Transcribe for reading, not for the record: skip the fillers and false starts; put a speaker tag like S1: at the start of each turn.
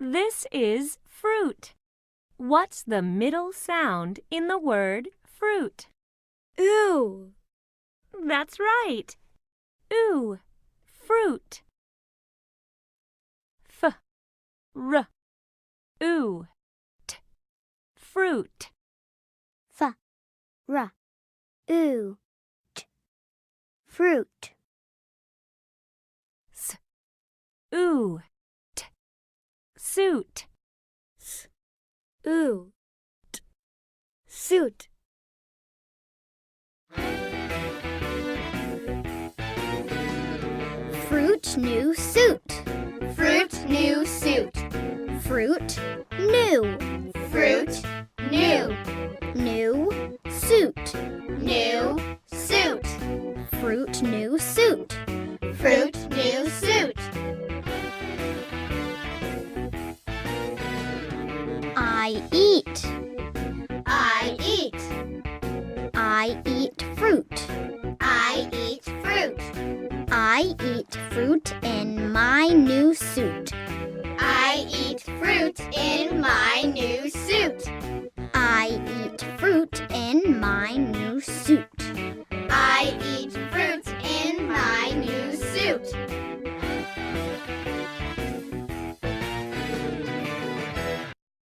S1: This is fruit. What's the middle sound in the word fruit?
S2: Ooh.
S1: That's right. Ooh, fruit. R, ooh, t, fruit.
S2: F, r, ooh, t, fruit.
S1: S, ooh, t, suit.
S2: S, ooh, t, suit. Fruit new suit.
S3: Fruit new suit.
S2: Fruit new.
S3: Fruit new.
S2: New suit.
S3: New suit.
S2: Fruit new suit.
S3: Fruit new suit.
S2: I eat.
S3: I eat.
S2: I eat fruit.
S3: I eat fruit.
S2: I eat fruit in my new suit.